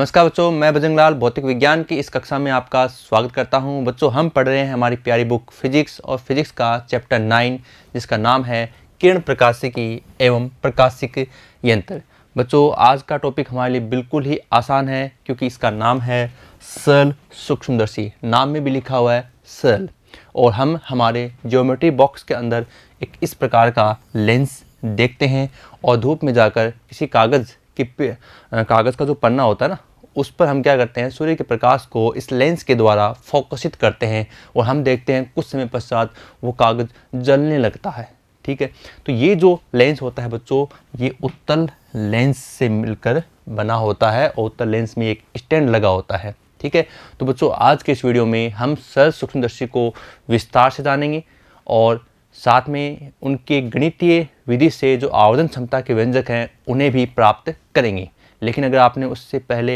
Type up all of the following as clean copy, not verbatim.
नमस्कार बच्चों, मैं बजरंग लाल भौतिक विज्ञान की इस कक्षा में आपका स्वागत करता हूं। बच्चों, हम पढ़ रहे हैं हमारी प्यारी बुक फिजिक्स और फिजिक्स का चैप्टर 9 जिसका नाम है किरण प्रकाशिकी एवं प्रकाशिक यंत्र। बच्चों, आज का टॉपिक हमारे लिए बिल्कुल ही आसान है क्योंकि इसका नाम है सरल सूक्ष्मदर्शी। नाम में भी लिखा हुआ है सरल। और हम हमारे ज्योमेट्री बॉक्स के अंदर एक इस प्रकार का लेंस देखते हैं और धूप में जाकर किसी कागज़ का जो पन्ना होता है ना, उस पर हम क्या करते हैं, सूर्य के प्रकाश को इस लेंस के द्वारा फोकसित करते हैं और हम देखते हैं कुछ समय पश्चात वो कागज़ जलने लगता है। ठीक है, तो ये जो लेंस होता है बच्चों, ये उत्तल लेंस से मिलकर बना होता है और उत्तल लेंस में एक स्टैंड लगा होता है। ठीक है, तो बच्चों आज के इस वीडियो में हम सरल सूक्ष्मदर्शी को विस्तार से जानेंगे और साथ में उनके गणितीय विधि से जो आवर्धन क्षमता के व्यंजक हैं उन्हें भी प्राप्त करेंगे। लेकिन अगर आपने उससे पहले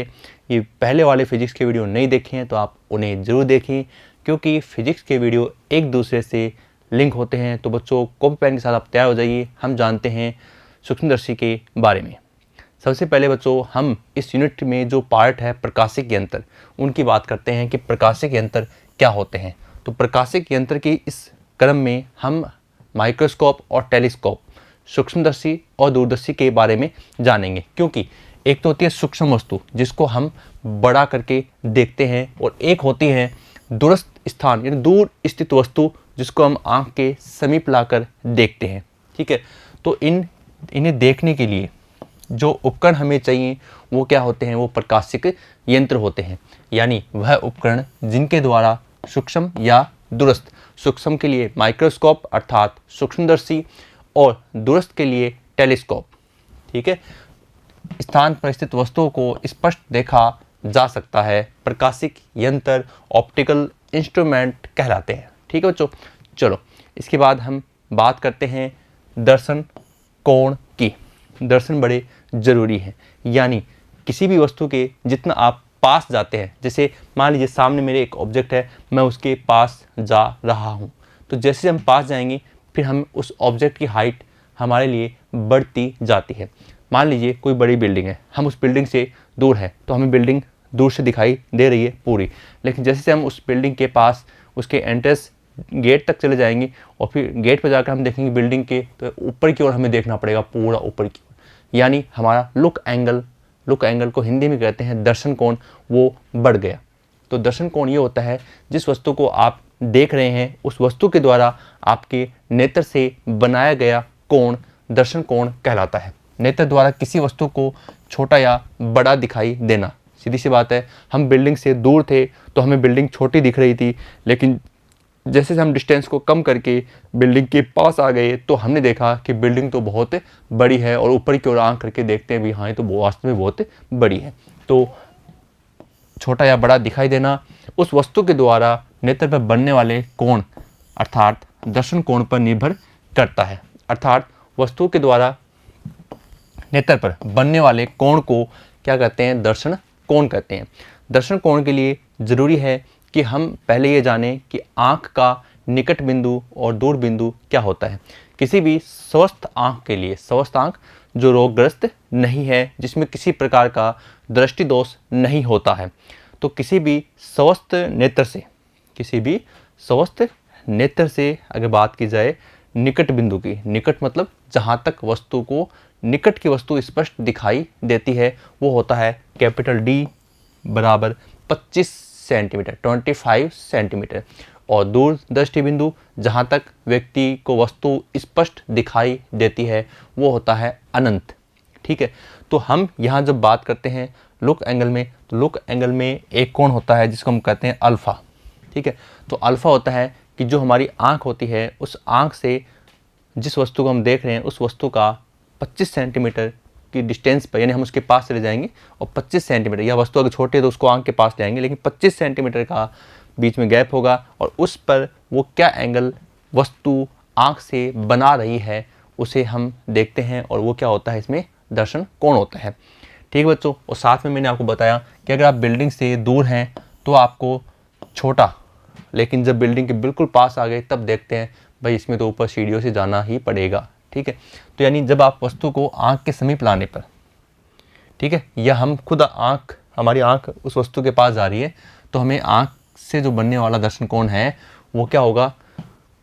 ये पहले वाले फिजिक्स के वीडियो नहीं देखे हैं तो आप उन्हें ज़रूर देखें, क्योंकि फिजिक्स के वीडियो एक दूसरे से लिंक होते हैं। तो बच्चों, कॉपी पेन के साथ आप तैयार हो जाइए, हम जानते हैं सूक्ष्मदर्शी के बारे में। सबसे पहले बच्चों, हम इस यूनिट में जो पार्ट है प्रकाशिक यंत्र, उनकी बात करते हैं कि प्रकाशिक यंत्र क्या होते हैं। तो प्रकाशिक यंत्र की इस क्रम में हम माइक्रोस्कोप और टेलीस्कोप, सूक्ष्मदर्शी और दूरदर्शी के बारे में जानेंगे। क्योंकि एक तो होती है सूक्ष्म वस्तु जिसको हम बड़ा करके देखते हैं, और एक होती है दूरस्थ स्थान यानी दूर स्थित वस्तु जिसको हम आँख के समीप लाकर देखते हैं। ठीक है, तो इन्हें देखने के लिए जो उपकरण हमें चाहिए वो क्या होते हैं, वो प्रकाशिक यंत्र होते हैं। यानी वह उपकरण जिनके द्वारा सूक्ष्म या दूरस्थ, सूक्ष्म के लिए माइक्रोस्कोप अर्थात सूक्ष्मदर्शी और दूरस्थ के लिए टेलीस्कोप, ठीक है, स्थान पर स्थित वस्तुओं को स्पष्ट देखा जा सकता है, प्रकाशिक यंत्र ऑप्टिकल इंस्ट्रूमेंट कहलाते हैं। ठीक है बच्चों, चलो इसके बाद हम बात करते हैं दर्शन कोण की। दर्शन बड़े ज़रूरी हैं, यानी किसी भी वस्तु के जितना आप पास जाते हैं, जैसे मान लीजिए सामने मेरे एक ऑब्जेक्ट है, मैं उसके पास जा रहा हूँ, तो जैसे हम पास जाएंगे फिर हम उस ऑब्जेक्ट की हाइट हमारे लिए बढ़ती जाती है। मान लीजिए कोई बड़ी बिल्डिंग है, हम उस बिल्डिंग से दूर हैं तो हमें बिल्डिंग दूर से दिखाई दे रही है पूरी, लेकिन जैसे से हम उस बिल्डिंग के पास उसके एंट्रेंस गेट तक चले जाएंगे और फिर गेट पर जाकर हम देखेंगे बिल्डिंग के, तो ऊपर की ओर हमें देखना पड़ेगा, पूरा ऊपर की ओर। यानी हमारा लुक एंगल को हिंदी में कहते हैं दर्शन कोण, वो बढ़ गया। तो दर्शन कोण ये होता है जिस वस्तु को आप देख रहे हैं उस वस्तु के द्वारा आपके नेत्र से बनाया गया कोण दर्शन कोण कहलाता है। नेत्र द्वारा किसी वस्तु को छोटा या बड़ा दिखाई देना, सीधी सी बात है, हम बिल्डिंग से दूर थे तो हमें बिल्डिंग छोटी दिख रही थी, लेकिन जैसे हम डिस्टेंस को कम करके बिल्डिंग के पास आ गए तो हमने देखा कि बिल्डिंग तो बहुत बड़ी है, और ऊपर की ओर आंख करके देखते हैं भी हाँ, ये तो वास्तव में बहुत बड़ी है। तो छोटा या बड़ा दिखाई देना उस वस्तु के द्वारा नेत्र पर बनने वाले कोण अर्थात दर्शन कोण पर निर्भर करता है। अर्थात वस्तु के द्वारा नेत्र पर बनने वाले कोण को क्या कहते हैं, दर्शन कोण कहते हैं। दर्शन कोण के लिए ज़रूरी है कि हम पहले ये जानें कि आँख का निकट बिंदु और दूर बिंदु क्या होता है। किसी भी स्वस्थ आँख के लिए, स्वस्थ आँख जो रोगग्रस्त नहीं है, जिसमें किसी प्रकार का दृष्टि दोष नहीं होता है, तो किसी भी स्वस्थ नेत्र से अगर बात की जाए निकट बिंदु की, निकट मतलब जहाँ तक वस्तु को निकट की वस्तु स्पष्ट दिखाई देती है, वो होता है कैपिटल D बराबर 25 सेंटीमीटर, 25 सेंटीमीटर। और दूर दृष्टि बिंदु जहाँ तक व्यक्ति को वस्तु स्पष्ट दिखाई देती है वो होता है अनंत। ठीक है, तो हम यहाँ जब बात करते हैं लुक एंगल में, तो लुक एंगल में एक कोण होता है जिसको हम कहते हैं अल्फ़ा। ठीक है, तो अल्फ़ा होता है कि जो हमारी आँख होती है उस आँख से जिस वस्तु को हम देख रहे हैं उस वस्तु का 25 सेंटीमीटर की डिस्टेंस पर, यानी हम उसके पास चले जाएंगे और 25 सेंटीमीटर, या वस्तु अगर छोटी है तो उसको आँख के पास जाएंगे, लेकिन 25 सेंटीमीटर का बीच में गैप होगा और उस पर वो क्या एंगल वस्तु आँख से बना रही है उसे हम देखते हैं, और वो क्या होता है, इसमें दर्शन कोण होता है। ठीक बच्चों, और साथ में मैंने आपको बताया कि अगर आप बिल्डिंग से दूर हैं तो आपको छोटा, लेकिन जब बिल्डिंग के बिल्कुल पास आ गए तब देखते हैं भाई इसमें तो ऊपर सीढ़ियों से जाना ही पड़ेगा। ठीक है, तो यानी जब आप वस्तु को आँख के समीप लाने पर, ठीक है, या हम खुद आँख हमारी आँख उस वस्तु के पास जा रही है तो हमें आँख से जो बनने वाला दर्शन कोण है वो क्या होगा,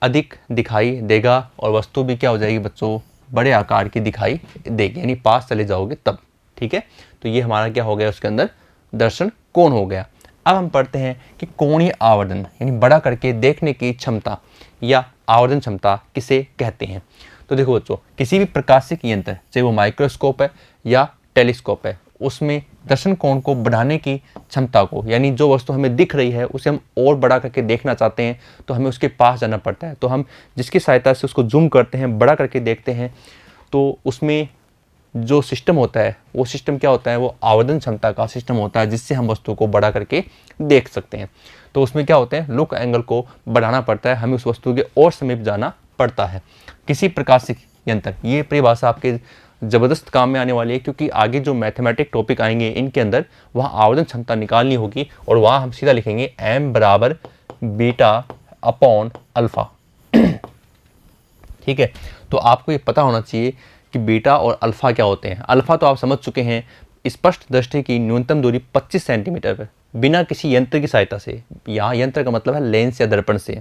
अधिक दिखाई देगा और वस्तु भी क्या हो जाएगी बच्चों, बड़े आकार की दिखाई देगी, यानी पास चले जाओगे तब। ठीक है, तो ये हमारा क्या हो गया, उसके अंदर दर्शन कोण हो गया। अब हम पढ़ते हैं कि कोणीय आवर्धन यानी बड़ा करके देखने की क्षमता या आवर्धन क्षमता किसे कहते हैं। तो देखो बच्चों, किसी भी प्रकाशिक यंत्र, चाहे वो माइक्रोस्कोप है या टेलीस्कोप है, उसमें दर्शन कोण को बढ़ाने की क्षमता को, यानी जो वस्तु हमें दिख रही है उसे हम और बड़ा करके देखना चाहते हैं तो हमें उसके पास जाना पड़ता है। तो हम जिसकी सहायता से उसको जूम करते हैं, बड़ा करके देखते हैं, तो उसमें जो सिस्टम होता है वो सिस्टम क्या होता है, वो आवर्धन क्षमता का सिस्टम होता है, जिससे हम वस्तु को बड़ा करके देख सकते हैं। तो उसमें क्या होते हैं, लुक एंगल को बढ़ाना पड़ता है, हमें उस वस्तु के और समीप जाना पड़ता है। किसी प्रकाशिक यंत्र, ये परिभाषा आपके ज़बरदस्त काम में आने वाली है, क्योंकि आगे जो मैथमेटिक टॉपिक आएंगे इनके अंदर वहाँ आवर्धन क्षमता निकालनी होगी और वहाँ हम सीधा लिखेंगे m बराबर बीटा अपॉन अल्फ़ा। ठीक है, तो आपको ये पता होना चाहिए कि बीटा और अल्फ़ा क्या होते हैं। अल्फ़ा तो आप समझ चुके हैं, स्पष्ट दृष्टि की न्यूनतम दूरी 25 सेंटीमीटर पर बिना किसी यंत्र की सहायता से, यहाँ यंत्र का मतलब है लेंस या दर्पण से।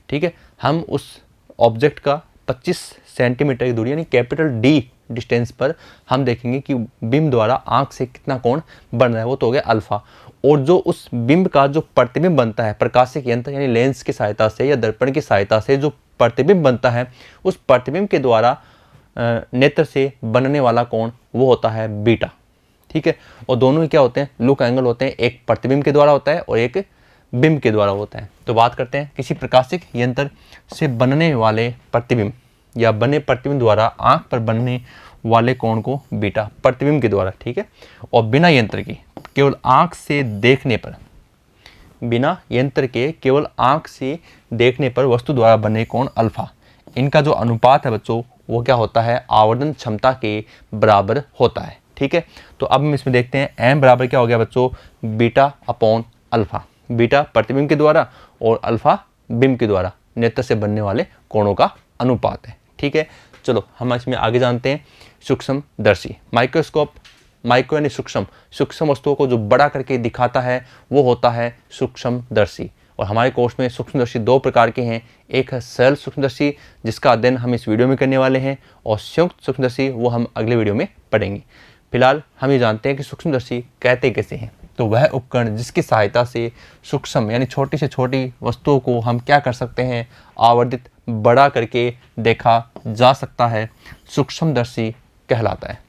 ठीक है, हम उस ऑब्जेक्ट का 25 सेंटीमीटर की दूरी यानी कैपिटल डी डिस्टेंस पर हम देखेंगे कि बिंब द्वारा आंख से कितना कोण बन रहा है, वो तो हो गया अल्फ़ा। और जो उस बिंब का जो प्रतिबिंब बनता है प्रकाशिक यंत्र यानी लेंस की सहायता से या दर्पण की सहायता से जो प्रतिबिंब बनता है, उस प्रतिबिंब के द्वारा नेत्र से बनने वाला कोण वो होता है बीटा। ठीक है, और दोनों ही क्या होते हैं, लुक एंगल होते हैं, एक प्रतिबिंब के द्वारा होता है और एक बिंब के द्वारा होता है। तो बात करते हैं किसी प्रकाशिक यंत्र से बनने वाले प्रतिबिंब या बने प्रतिबिंब द्वारा आंख पर बनने वाले कोण को बीटा, प्रतिबिंब के द्वारा। ठीक है, और बिना यंत्र के केवल आंख से देखने पर, बिना यंत्र के केवल आंख से देखने पर वस्तु द्वारा बने कोण अल्फा, इनका जो अनुपात है बच्चों वो क्या होता है, आवर्धन क्षमता के बराबर होता है। ठीक है, तो अब हम इसमें देखते हैं m बराबर क्या हो गया बच्चों, बीटा अपॉन अल्फा। बीटा प्रतिबिंब के द्वारा और अल्फा बिंब के द्वारा नेत्र से बनने वाले कोणों का अनुपात है। ठीक है, चलो हम इसमें आगे जानते हैं सूक्ष्मदर्शी। माइक्रोस्कोप, माइक्रो यानी सूक्ष्म, सूक्ष्म वस्तुओं को जो बड़ा करके दिखाता है वो होता है सूक्ष्मदर्शी। और हमारे कोर्स में सूक्ष्मदर्शी दो प्रकार के हैं, एक है सरल सूक्ष्मदर्शी जिसका अध्ययन हम इस वीडियो में करने वाले हैं, और संयुक्त सूक्ष्मदर्शी वो हम अगले वीडियो में पढ़ेंगे। फिलहाल हम ये जानते हैं कि सूक्ष्मदर्शी कहते कैसे हैं। तो वह उपकरण जिसकी सहायता से सूक्ष्म यानी छोटी से छोटी वस्तुओं को हम क्या कर सकते हैं, आवर्धित बड़ा करके देखा जा सकता है, सूक्ष्मदर्शी कहलाता है।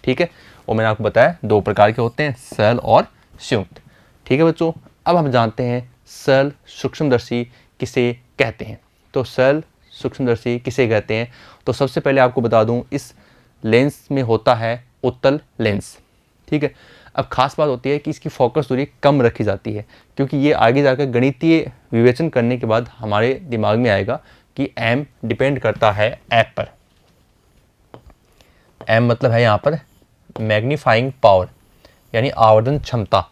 ठीक है, और मैंने आपको बताया दो प्रकार के होते हैं, सरल और संयुक्त। ठीक है बच्चों, अब हम जानते हैं सरल सूक्ष्मदर्शी किसे कहते हैं। तो सरल सूक्ष्मदर्शी किसे कहते हैं, तो सबसे पहले आपको बता दूं, इस लेंस में होता है उत्तल लेंस। ठीक है, अब खास बात होती है कि इसकी फोकस दूरी कम रखी जाती है, क्योंकि ये आगे जाकर गणितीय विवेचन करने के बाद हमारे दिमाग में आएगा कि m डिपेंड करता है f पर। m मतलब है यहाँ पर मैग्नीफाइंग पावर यानी आवर्धन क्षमता,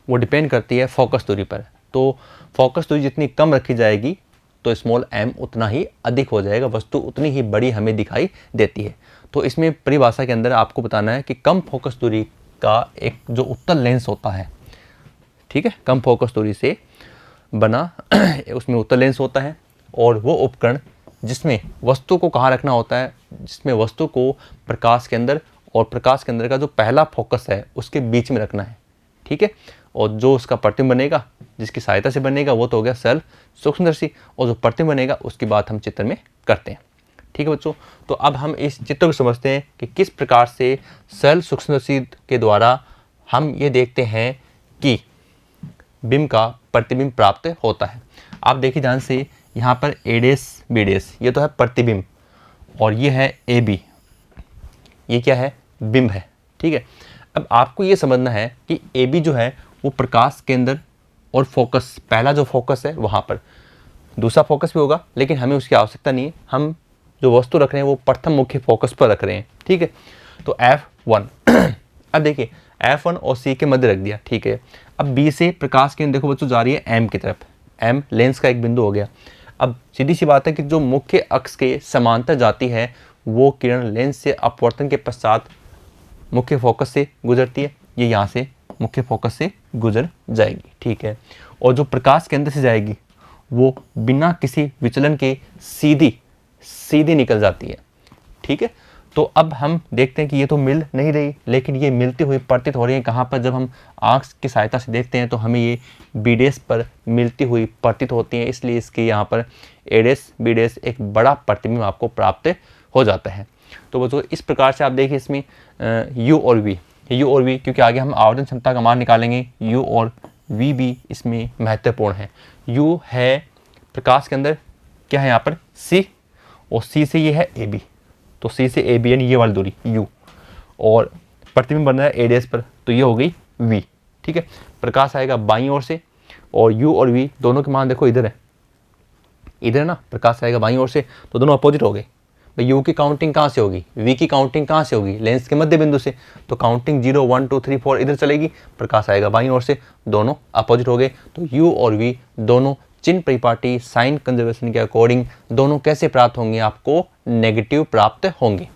वो डिपेंड करती है फोकस दूरी पर। तो फोकस दूरी जितनी कम रखी जाएगी तो स्मॉल m उतना ही अधिक हो जाएगा, वस्तु उतनी ही बड़ी हमें दिखाई देती है। तो इसमें परिभाषा के अंदर आपको बताना है कि कम फोकस दूरी का एक जो उत्तल लेंस होता है, ठीक है, कम फोकस दूरी से बना उसमें उत्तल लेंस होता है, और वो उपकरण जिसमें वस्तु को कहाँ रखना होता है, जिसमें वस्तु को प्रकाश के अंदर और प्रकाश के अंदर का जो पहला फोकस है उसके बीच में रखना है। ठीक है, और जो उसका प्रतिबिंब बनेगा, जिसकी सहायता से बनेगा, वो तो हो गया सरल सूक्ष्मदर्शी, और जो प्रतिबिंब बनेगा उसकी बात हम चित्र में करते हैं। ठीक है बच्चों, तो अब हम इस चित्र को समझते हैं कि किस प्रकार से सरल सूक्ष्मदर्शी के द्वारा हम ये देखते हैं कि बिंब का प्रतिबिंब प्राप्त होता है। आप देखिए ध्यान से, यहाँ पर ए डेस बी डेस ये तो है प्रतिबिंब, और ये है ए बी, ये क्या है, बिंब है। ठीक है, अब आपको ये समझना है कि ए बी जो है वो प्रकाश के अंदर और फोकस, पहला जो फोकस है वहाँ पर, दूसरा फोकस भी होगा लेकिन हमें उसकी आवश्यकता नहीं है, हम जो वस्तु रख रहे हैं वो प्रथम मुख्य फोकस पर रख रहे हैं। ठीक है, तो F1 अब देखिए F1 और C के मध्य रख दिया। ठीक है, अब B से प्रकाश किरण देखो बच्चों जा रही है M की तरफ, M लेंस का एक बिंदु हो गया। अब सीधी सी बात है कि जो मुख्य अक्ष के समांतर जाती है वो किरण लेंस से अपवर्तन के पश्चात मुख्य फोकस से गुजरती है, ये यहाँ से मुख्य फोकस से गुजर जाएगी। ठीक है, और जो प्रकाश के अंदर से जाएगी वो बिना किसी विचलन के सीधी निकल जाती है। ठीक है, तो अब हम देखते हैं कि ये तो मिल नहीं रही, लेकिन ये मिलती हुई प्रतीत हो रही है। कहाँ पर? जब हम आँख की सहायता से देखते हैं तो हमें ये बी डैश पर मिलती हुई प्रतीत होती है, इसलिए इसकी यहाँ पर ए डैश बी डैश एक बड़ा प्रतिबिंब आपको प्राप्त हो जाता है। तो बच्चों इस प्रकार से आप देखिए इसमें यू और वी, क्योंकि आगे हम आवर्धन क्षमता का मान निकालेंगे, यू और वी भी इसमें महत्वपूर्ण है। यू है प्रकाश के अंदर क्या है यहाँ पर सी, और सी से ये है ए बी, तो सी से ए बी यानी ये वाली दूरी यू, और प्रतिबिंब बन रहा है ए डैश पर, तो ये हो गई वी। ठीक है, प्रकाश आएगा बाईं ओर से, और यू और वी दोनों के मान देखो इधर है ना, प्रकाश आएगा बाईं ओर से, तो दोनों अपोजिट हो गए। भाई यू की काउंटिंग कहाँ से होगी, वी की काउंटिंग कहाँ से होगी, लेंस के मध्य बिंदु से, तो काउंटिंग 0 1 2 3 4 इधर चलेगी, प्रकाश आएगा बाईं ओर से, दोनों अपोजिट हो गए। तो यू और वी दोनों चिन्ह परिपाटी साइन कंजर्वेशन के अकॉर्डिंग दोनों कैसे प्राप्त होंगे, आपको नेगेटिव प्राप्त होंगे।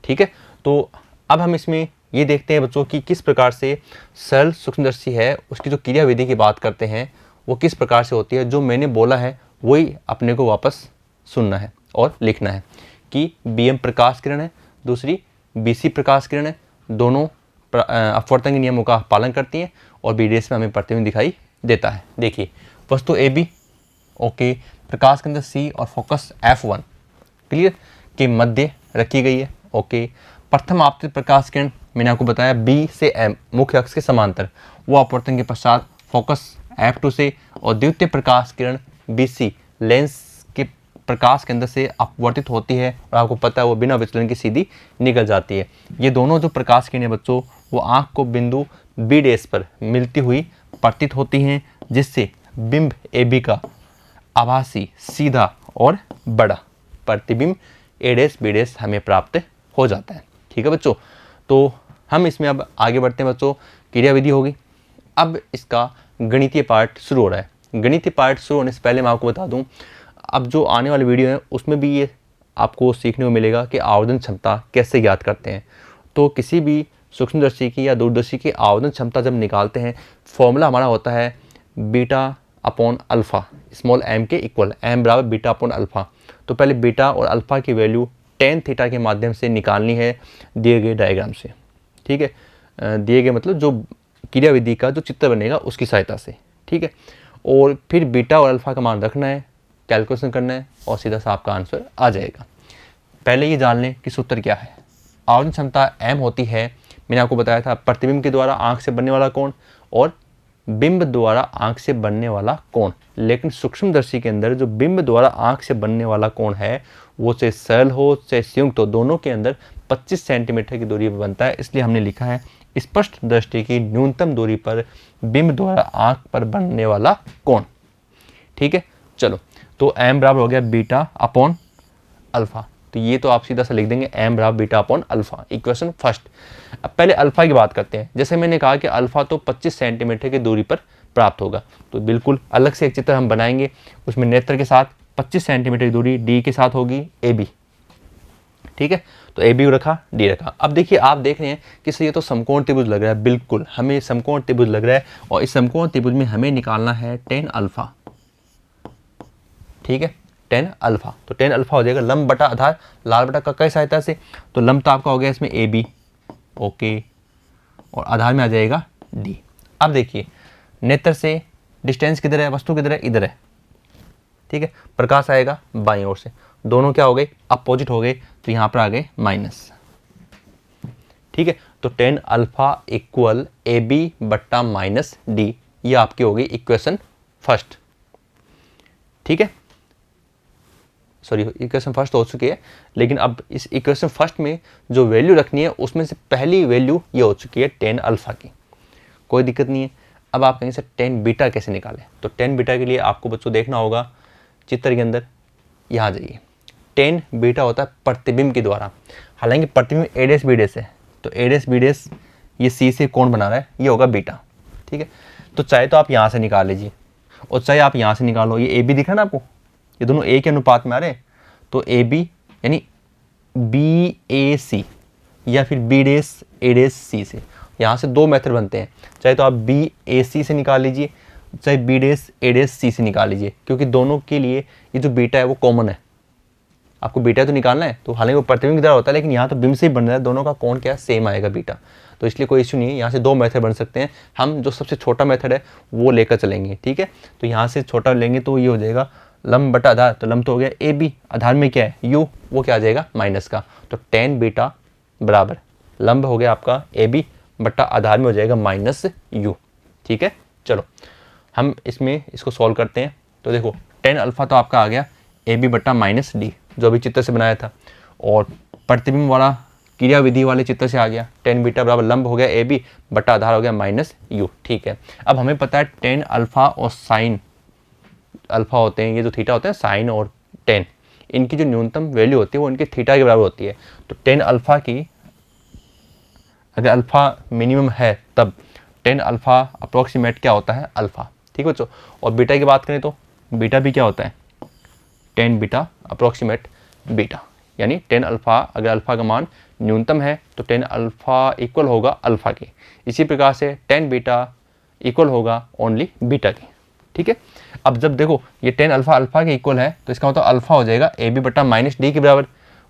ठीक है, तो अब हम इसमें ये देखते हैं बच्चों कि किस प्रकार से सरल सूक्ष्मदर्शी है उसकी जो क्रियाविधि की बात करते हैं वो किस प्रकार से होती है। जो मैंने बोला है वही अपने को वापस सुनना है और लिखना है कि बीएम प्रकाश किरण है, दूसरी बीसी प्रकाश किरण है, दोनों अपवर्तन के नियमों का पालन करती हैं और बी डैश में हमें प्रतिबिंब दिखाई देता है। देखिए वस्तु ए बी, ओके, प्रकाश के अंदर सी और फोकस F1 क्लियर के मध्य रखी गई है। ओके, प्रथम आपतित प्रकाश किरण मैंने आपको बताया बी से M मुख्य अक्ष के समांतर, वो अपवर्तन के पश्चात फोकस F2 से, और द्वितीय प्रकाश किरण BC लेंस के प्रकाश के अंदर से अपवर्तित होती है, और आपको पता है वो बिना विचलन की सीधी निकल जाती है। ये दोनों जो प्रकाश किरणें बच्चों वो आँख को बिंदु बी डैश पर मिलती हुई प्रतीत होती हैं, जिससे बिंब ए बी का आभासी सीधा और बड़ा प्रतिबिंब ए डैश बी डैश हमें प्राप्त हो जाता है। ठीक है बच्चों, तो हम इसमें अब आगे बढ़ते हैं बच्चों। क्रियाविधि होगी, अब इसका गणितीय पार्ट शुरू हो रहा है। गणितीय पार्ट शुरू होने से पहले मैं आपको बता दूं, अब जो आने वाली वीडियो है उसमें भी ये आपको सीखने को मिलेगा कि आवर्धन क्षमता कैसे ज्ञात करते हैं। तो किसी भी सूक्ष्मदर्शी की या दूरदर्शी की आवर्धन क्षमता जब निकालते हैं, फॉर्मूला हमारा होता है beta upon alpha small m के इक्वल, m बराबर बीटा अपॉन अल्फ़ा। तो पहले बीटा और अल्फ़ा की वैल्यू टेन थीटा के माध्यम से निकालनी है दिए गए डायग्राम से। ठीक है, दिए गए मतलब जो क्रियाविधि का जो चित्र बनेगा उसकी सहायता से। ठीक है, और फिर बीटा और अल्फ़ा का मान रखना है, कैलकुलेशन करना है, और सीधा सा आपका आंसर आ जाएगा। पहले ये जान लें कि सूत्र क्या है। आवर्धन क्षमता m होती है, मैंने आपको बताया था, प्रतिबिंब के द्वारा आँख से बनने वाला कोण और बिंब द्वारा आँख से बनने वाला कोण। लेकिन सूक्ष्मदर्शी के अंदर जो बिंब द्वारा आँख से बनने वाला कोण है वो चाहे सरल हो चाहे संयुक्त हो, दोनों के अंदर 25 सेंटीमीटर की दूरी पर बनता है। इसलिए हमने लिखा है स्पष्ट दृष्टि की न्यूनतम दूरी पर बिंब द्वारा आँख पर बनने वाला कोण। ठीक है, चलो, तो m बराबर हो गया बीटा अपॉन अल्फ़ा। तो ये तो आप सीधा सा लिख देंगे m बराबर beta upon alpha, equation first. अब पहले अल्फ़ा की बात करते हैं। जैसे मैंने कहा कि अल्फ़ा तो 25 सेंटीमीटर की दूरी पर प्राप्त होगा, तो बिल्कुल अलग से एक चित्र हम बनाएंगे, उसमें नेत्र के साथ 25 सेंटीमीटर की दूरी डी के साथ होगी ए बी। ठीक है, तो ए बी रखा, डी रखा। अब देखिए आप देख रहे हैं कि सर ये तो समकोण त्रिभुज लग रहा है, बिल्कुल हमें समकोण त्रिभुज लग रहा है, और इस समकोण त्रिभुज में हमें निकालना है टेन अल्फ़ा। ठीक है, टेन अल्फ़ा, तो टेन अल्फ़ा हो जाएगा लंब बटा आधार लाल बटा कक्का की सहायता से। तो लंब तो आपका हो गया इसमें ए बी, ओके, और आधार में आ जाएगा डी। अब देखिए नेत्र से डिस्टेंस किधर है, वस्तु किधर है, इधर है। ठीक है, प्रकाश आएगा बाईं ओर से, दोनों क्या हो गए, अपोजिट हो गए, तो यहाँ पर आ गए माइनस। ठीक है, तो ten alpha equal A B बट्टा माइनस डी, ये आपकी हो गई इक्वेशन फर्स्ट। ठीक है, सॉरी इक्वेशन फर्स्ट हो चुकी है, लेकिन अब इस इक्वेशन फर्स्ट में जो वैल्यू रखनी है उसमें से पहली वैल्यू ये हो चुकी है टेन अल्फ़ा की, कोई दिक्कत नहीं है। अब आप कहीं से टेन बीटा कैसे निकालें, तो टेन बीटा के लिए आपको बच्चों देखना होगा चित्र के अंदर, यहाँ जाइए। टेन बीटा होता है प्रतिबिंब के द्वारा, हालांकि प्रतिबिंब ए डैश बी डैश है, तो ए डैश बी डैश ये सी से कोण बना रहा है, ये होगा बीटा। ठीक है, तो चाहे तो आप यहाँ से निकाल लीजिए और चाहे आप यहाँ से निकालो, ये ए बी दिखा ना आपको, ये दोनों ए के अनुपात में आ रहे हैं, तो ए बी यानी बी ए सी या फिर बी डैश ए डैश सी से, यहाँ से दो मेथड बनते हैं, चाहे तो आप बी ए सी से निकाल लीजिए, चाहे बी डेस ए डेस सी से निकाल लीजिए, क्योंकि दोनों के लिए ये जो बीटा है वो कॉमन है। आपको बीटा तो निकालना है, तो हालांकि वो प्रतिबिंब की तरह होता है, लेकिन यहाँ तो बिंब से ही बन रहा है, दोनों का कोण क्या सेम आएगा बीटा, तो इसलिए कोई इश्यू नहीं है। यहाँ से दो मेथड बन सकते हैं, हम जो सबसे छोटा मेथड है वो लेकर चलेंगे, ठीक है। तो यहाँ से छोटा लेंगे तो ये हो जाएगा लंब बटा आधार, तो लंब तो हो गया ए बी, आधार में क्या है यू, वो क्या आ जाएगा माइनस का, तो tan बीटा बराबर लंब हो गया आपका ए बी बटा आधार में हो जाएगा माइनस यू, ठीक है। चलो हम इसमें इसको सॉल्व करते हैं। तो देखो tan अल्फा तो आपका आ गया ए बी बटा माइनस डी, जो अभी चित्र से बनाया था, और प्रतिबिंब वाला क्रिया विधि वाले चित्र से आ गया tan बीटा बराबर लंब हो गया ए बी बटा आधार हो गया माइनस यू, ठीक है। अब हमें पता है tan अल्फा और साइन अल्फा होते हैं, ये जो थीटा होते हैं साइन और tan, इनकी जो न्यूनतम वैल्यू होती है वो इनके थीटा के बराबर होती है। तो tan अल्फा की अगर अल्फा मिनिमम है तब tan अल्फा अप्रोक्सीमेट क्या होता है अल्फा, ठीक है बच्चों। और बीटा की बात करें तो बीटा भी क्या होता है tan बीटा अप्रोक्सीमेट बीटा, यानी tan अल्फा अगर अल्फा का मान न्यूनतम है तो tan अल्फा इक्वल होगा अल्फा के, इसी प्रकार से tan बीटा इक्वल होगा ओनली बीटा के, ठीक है। अब जब देखो ये tan अल्फा अल्फा के इक्वल है तो इसका मतलब अल्फा हो जाएगा ए बी बट्टा माइनस डी के बराबर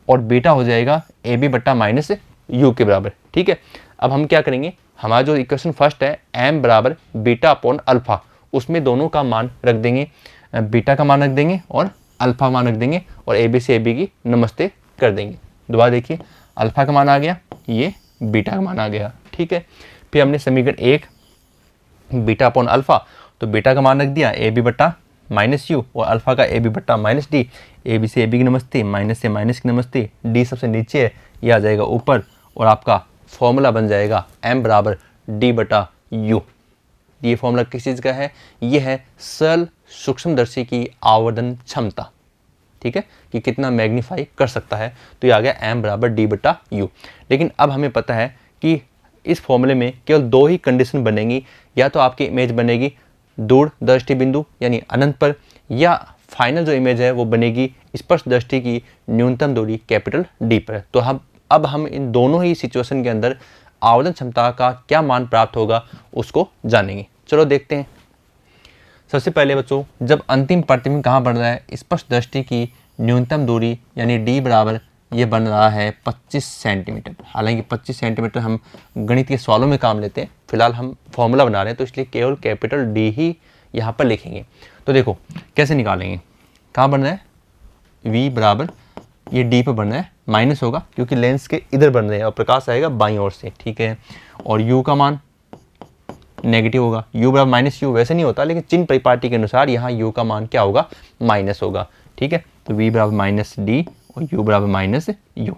और बीटा हो जाएगा ए बी बट्टा माइनस यू के बराबर, ठीक है। अब हम क्या करेंगे, हमारा जो इक्वेशन फर्स्ट है एम बराबर बीटा अपॉन अल्फा, उसमें दोनों का मान रख देंगे, बीटा का मान रख देंगे और अल्फा मान रख देंगे, और ए बी से ए बी की नमस्ते कर देंगे। दोबारा देखिए अल्फा का मान आ गया, ये बीटा का मान आ गया, ठीक है। फिर हमने समीकरण एक बीटा अपॉन अल्फा, तो बीटा का मान रख दिया ए बी बट्टा माइनस यू और अल्फा का ए बी बट्टा माइनस डी, ए बी से ए बी की नमस्ते, माइनस से माइनस की नमस्ते, डी सबसे नीचे है ये आ जाएगा ऊपर, और आपका फॉर्मूला बन जाएगा m बराबर डी बटा यू। ये फॉर्मूला किस चीज़ का है, ये है सरल सूक्ष्मदर्शी की आवर्धन क्षमता, ठीक है, कि कितना मैग्नीफाई कर सकता है, तो ये आ गया m बराबर डी बटा यू। लेकिन अब हमें पता है कि इस फॉर्मूले में केवल दो ही कंडीशन बनेंगी, या तो आपकी इमेज बनेगी दूर दृष्टि बिंदु यानी अनंत पर, या फाइनल जो इमेज है वो बनेगी स्पर्श दृष्टि की न्यूनतम दूरी कैपिटल डी पर। तो अब हम इन दोनों ही सिचुएशन के अंदर आवर्धन क्षमता का क्या मान प्राप्त होगा उसको जानेंगे। चलो देखते हैं। सबसे पहले बच्चों, जब अंतिम प्रतिबिंब कहाँ बन रहा है, स्पर्श दृष्टि की न्यूनतम दूरी यानी डी बराबर ये बन रहा है 25 सेंटीमीटर। हालांकि 25 सेंटीमीटर हम गणित के सवालों में काम लेते हैं, फिलहाल हम फॉर्मूला बना रहे हैं तो इसलिए केवल कैपिटल डी ही यहाँ पर लिखेंगे। तो देखो कैसे निकालेंगे, कहाँ बन रहा है v बराबर ये डी पर बन रहा है, माइनस होगा क्योंकि लेंस के इधर बन रहे हैं और प्रकाश आएगा बाईं ओर से, ठीक है। और u का मान नेगेटिव होगा, u बराबर माइनस यू, वैसे नहीं होता लेकिन चिन्ह परिपाटी के अनुसार यहाँ u का मान क्या होगा माइनस होगा, ठीक है। तो v बराबर माइनस डी और u बराबर माइनस यू,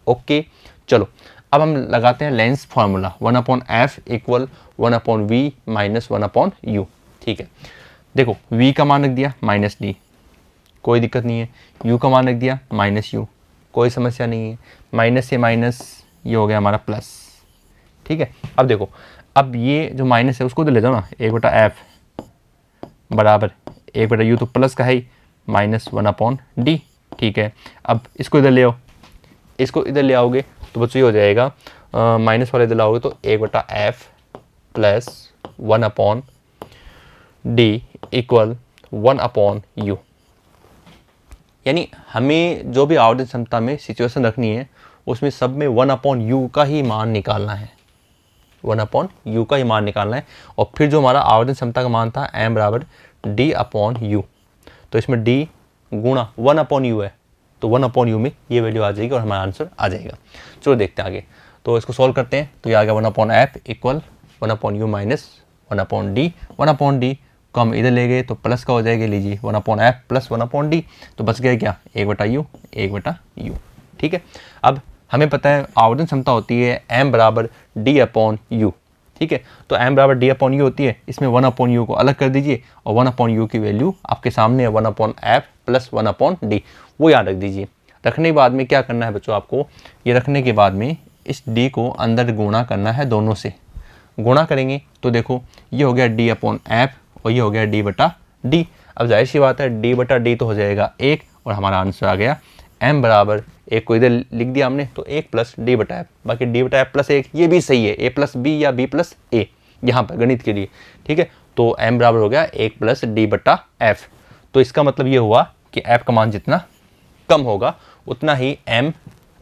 ओके। चलो अब हम लगाते हैं lens formula 1/f equal 1/v minus 1/u, ठीक है। देखो v का मान रख दिया माइनस डी, कोई दिक्कत नहीं है, u का मान रख दिया माइनस यू, कोई समस्या नहीं है, माइनस से माइनस ये हो गया हमारा प्लस, ठीक है। अब देखो अब ये जो माइनस है उसको तो ले जाओ ना, 1/f बराबर 1/u, तो प्लस का है ही माइनस 1/d, ठीक है। अब इसको इधर ले आओ, इसको इधर ले आओगे तो बच्चों ये हो जाएगा माइनस वाले इधर लाओगे तो 1/f plus 1/d equal 1/u। यानी हमें जो भी आवर्धन क्षमता में सिचुएशन रखनी है उसमें सब में 1/u का ही मान निकालना है, 1/u का ही मान निकालना है। और फिर जो हमारा आवर्धन क्षमता का मान था m बराबर d/u, तो इसमें d गुणा 1/u है, तो 1/u में ये वैल्यू आ जाएगी और हमारा आंसर आ जाएगा। चलो देखते हैं आगे, तो इसको सॉल्व करते हैं। तो ये आ गया 1/f equal 1/u minus 1/d, 1/d को हम इधर ले गए तो प्लस का हो जाएगा, लीजिए 1/f प्लस 1/d, तो बच गया क्या 1/u 1/u, ठीक है। अब हमें पता है आवर्धन क्षमता होती है m बराबर d/u, ठीक है। तो m बराबर d/u होती है, इसमें 1/u को अलग कर दीजिए और 1/u की वैल्यू आपके सामने है 1/f प्लस 1/d, वो याद रख दीजिए। रखने के बाद में क्या करना है बच्चों, आपको ये रखने के बाद में इस d को अंदर गुणा करना है, दोनों से गुणा करेंगे तो देखो ये हो गया d/f और ये हो गया d/d। अब जाहिर सी बात है d/d तो हो जाएगा 1 और हमारा आंसर आ गया m बराबर एक को इधर लिख दिया हमने, तो 1 प्लस डी बटा एफ, बाकी डी बटा एफ प्लस 1 ये भी सही है, ए प्लस बी या बी प्लस ए यहाँ पर गणित के लिए, ठीक है। तो m बराबर हो गया 1 प्लस डी बटा एफ। तो इसका मतलब ये हुआ कि f का मान जितना कम होगा उतना ही m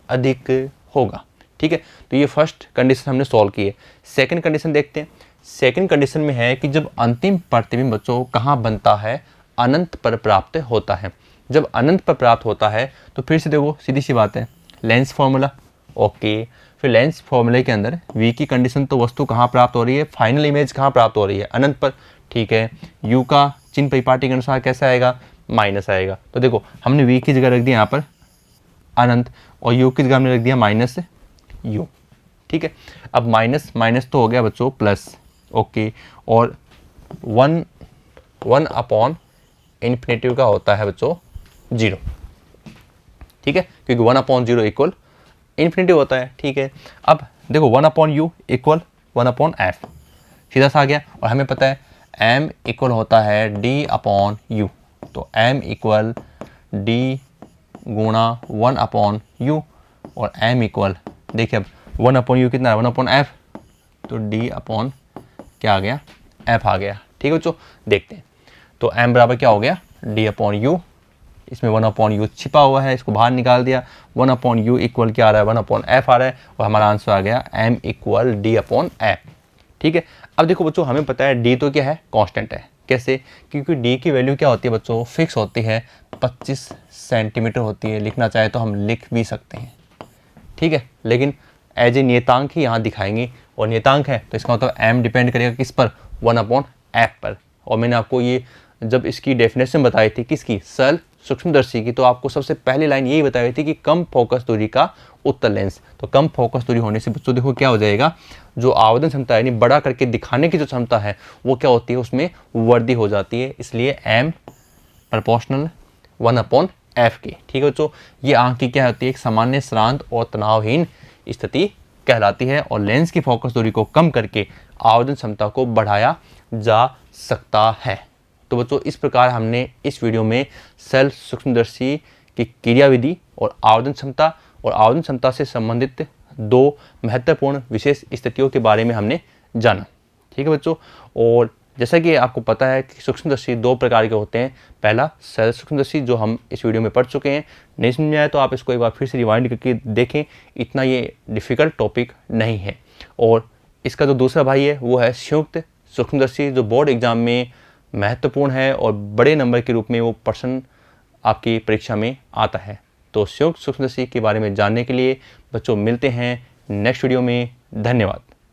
अधिक होगा, ठीक है। तो ये फर्स्ट कंडीशन हमने सॉल्व की है। सेकंड कंडीशन देखते हैं। सेकंड कंडीशन में है कि जब अंतिम प्रतिबिंब बच्चों कहाँ बनता है, अनंत पर प्राप्त होता है। जब अनंत पर प्राप्त होता है तो फिर से देखो सीधी सी बात है, लेंस फॉर्मूला, ओके। फिर लेंस फॉर्मूले के अंदर v की कंडीशन तो वस्तु कहाँ प्राप्त हो रही है, फाइनल इमेज कहाँ प्राप्त हो रही है, अनंत पर, ठीक है। u का चिन्ह परिपाटी के अनुसार कैसा आएगा, माइनस आएगा। तो देखो हमने v की जगह रख दिया यहाँ पर अनंत और u की जगह हमने रख दिया माइनस u, ठीक है। अब माइनस माइनस तो हो गया बच्चों प्लस, ओके। और 1 अपॉन इन्फिनेटिव का होता है बच्चों 0, ठीक है, क्योंकि 1 अपॉन 0 इक्वल इन्फिनेटिव होता है, ठीक है। अब देखो 1 upon you equal 1 upon F, सीधा सा आ गया। और हमें पता है m इक्वल होता है d अपॉन यू, तो m इक्वल d गुणा 1 अपॉन यू, और m इक्वल देखिए अब 1 अपॉन यू कितना है, 1 अपॉन एफ, तो d अपॉन क्या आ गया, f आ गया, ठीक है बच्चों। देखते हैं तो m बराबर क्या हो गया, d अपॉन यू, इसमें 1 अपॉन यू छिपा हुआ है, इसको बाहर निकाल दिया, 1 अपॉन यू इक्वल क्या आ रहा है, 1 अपॉन एफ आ रहा है, और हमारा आंसर आ गया m equal D upon F, ठीक है। अब देखो बच्चों हमें पता है d तो क्या है, कांस्टेंट है। कैसे, क्योंकि d की वैल्यू क्या होती है बच्चों, फिक्स होती है, 25 सेंटीमीटर होती है। लिखना चाहे तो हम लिख भी सकते हैं, ठीक है, लेकिन एज ए नियतांक ही यहाँ दिखाएंगे, और नियतांक है तो इसका मतलब m डिपेंड करेगा किस पर, 1 अपॉन एफ पर। और मैंने आपको ये जब इसकी डेफिनेशन बताई थी किसकी, सरल सूक्ष्मदर्शी की, तो आपको सबसे पहली लाइन यही बताई थी कि कम फोकस दूरी का उत्तल लेंस। तो कम फोकस दूरी होने से बच्चों देखो क्या हो जाएगा, जो आवेदन क्षमता है यानी बड़ा करके दिखाने की जो क्षमता है वो क्या होती है, उसमें वृद्धि हो जाती है। इसलिए m प्रोपोर्शनल 1 अपॉन एफ की, ठीक है बच्चों। ये आंख की क्या होती है, एक सामान्य श्रांत और तनावहीन स्थिति कहलाती है, और लेंस की फोकस दूरी को कम करके आवेदन क्षमता को बढ़ाया जा सकता है। तो बच्चों इस प्रकार हमने इस वीडियो में सरल सूक्ष्मदर्शी की क्रियाविधि और आवेदन क्षमता से संबंधित 2 महत्वपूर्ण विशेष स्थितियों के बारे में हमने जाना, ठीक है बच्चों। और जैसा कि आपको पता है कि सूक्ष्मदर्शी 2 प्रकार के होते हैं। पहला सरल सूक्ष्मदर्शी जो हम इस वीडियो में पढ़ चुके हैं, नहीं समझ में आया तो आप इसको एक बार फिर से रिवाइंड करके देखें, इतना ये डिफ़िकल्ट टॉपिक नहीं है। और इसका जो दूसरा भाई है वो है संयुक्त सूक्ष्मदर्शी, जो बोर्ड एग्जाम में महत्वपूर्ण है और बड़े नंबर के रूप में वो प्रश्न आपकी परीक्षा में आता है। तो संयुक्त सूक्ष्मदर्शी के बारे में जानने के लिए बच्चों मिलते हैं नेक्स्ट वीडियो में। धन्यवाद।